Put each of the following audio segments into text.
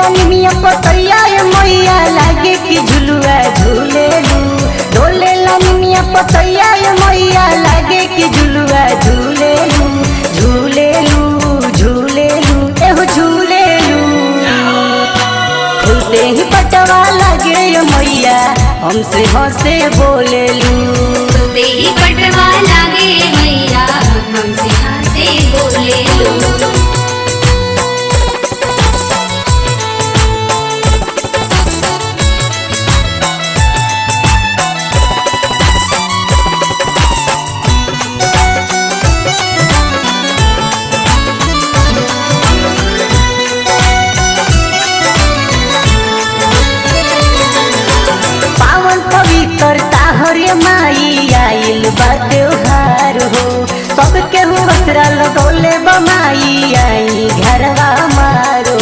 निमिया पतैया मैया लागे कि झुलुआ झूलेलू। डोले निमिया पतैया मैया लागे कि झुलुआ झूलेलू। झूलेलू झूलेलू एहो झूलेलू। खुलते ही पटवा लागे मैया हमसे हंसे बोलेलू। खुलते ही पटवा लागे मैया हमसे हंसे बोलेलू। हरे माई आइल बा त्योहार हो। सबके हसरा लगौले बमाई आई घरवा मारो।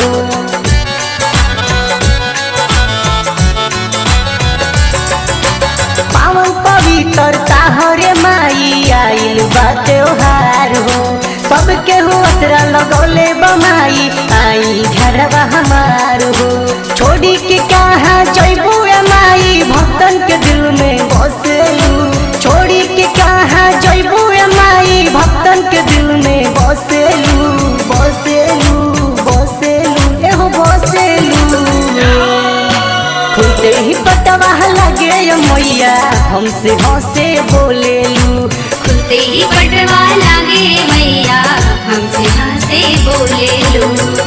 पावन पवित्रता हरे माई आइल बा त्योहार हो। सबके हसरा लगौले बमाई आई घरवा हमार हो। छोड़ी के कहाँ जैबू माई भक्तन के दिल में बसेलू। छोड़ी के कहाँ जैबू माई भक्तन के दिल में बसेलू। बसेलू बसेलू एहो बसेलू। खुलते ही पटवा लागे मैया हमसे हंसे बोलेलू। खुलते ही पटवा लागे मैया हमसे हंसे बोलेलू।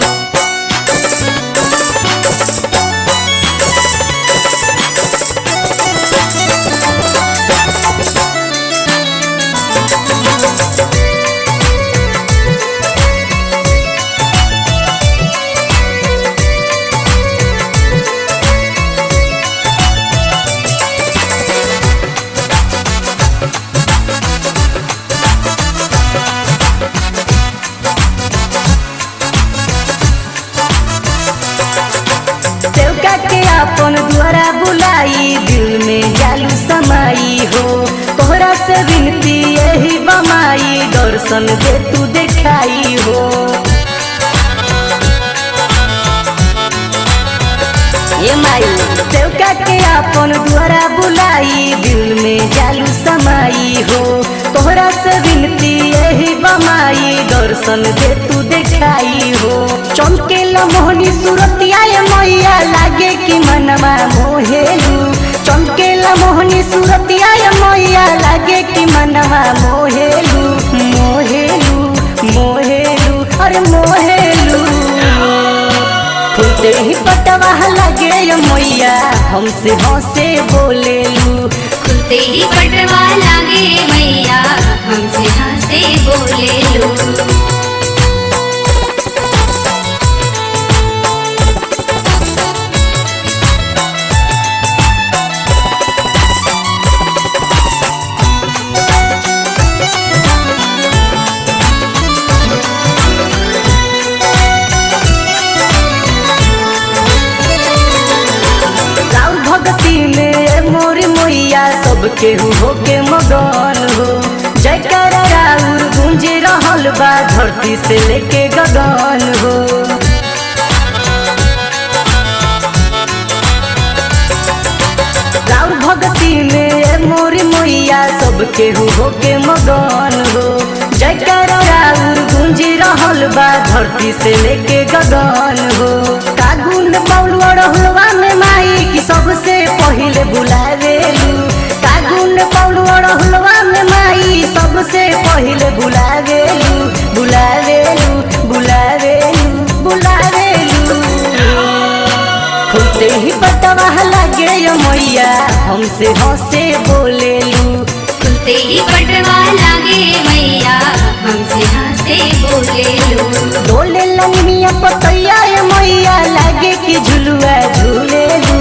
के अपन द्वारा बुलाई दिल में जालू समाई हो। तोहरा से विनती यही बमाई दर्शन दे तू देखाई हो। ये माई देवका के अपन द्वारा बुलाई दिल में जालू समाई हो। तोहरा से विनती यही बमाई दर्शन दे तू देखाई हो। चमकेला मोहनी सूरतिया मैया लागे कि मनवा मोहेलू। चमकेला मोहनी सूरतिया मैया लागे कि मनवा मोहेलू। मोहेलू मोहेलू अरे मोहेलू। खुलते ही पटवा लागे मैया हमसे हंसे बोलेलू। खुलते ही पटवा लागे मैया हमसे हंसे बोलेलू। सबके होके मगन हो। जयकारा राउर गूंज रहल बा धरती से लेके गगन हो। राउर भक्ति में मोरी मैया सबके होके मगन हो। जयकारा राउर गूंज रहल बा धरती से लेके गगन हो। कागुन पौलुआ रहलवा में माई की सबसे पहिले बुलावेलू। कागुन पौलुआ रहलवा में माई सबसे पहिले बुलावेलू। बुलावेलू बुलावेलू बुलावेलू। खुलते ही पटवा लागे मैया हमसे हंसे बोलेलू। खुलते ही पटवा लागे मैया हमसे हंसे बोलेलू। डोले निमिया पतैया मैया लागे कि झुलुआ झूलेलू।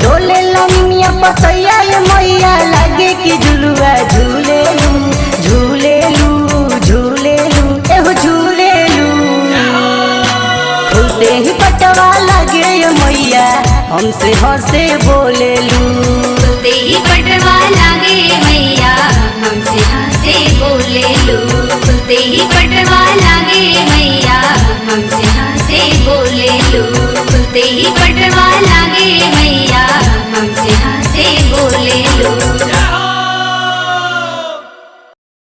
डोले निमिया पतैया मैया लागे कि झुलुआ झूलेलू। झूलेलू झूलेलू एहो झूलेलू। खुलते ही पटवा लागे मैया हमसे हंसे बोलेलू। खुलते ही पटवा लागे मैया हमसे हंसे बोलेलू। खुलते ही पटवा लागे मैया हमसे हंसे बोलेलू। ही पटवा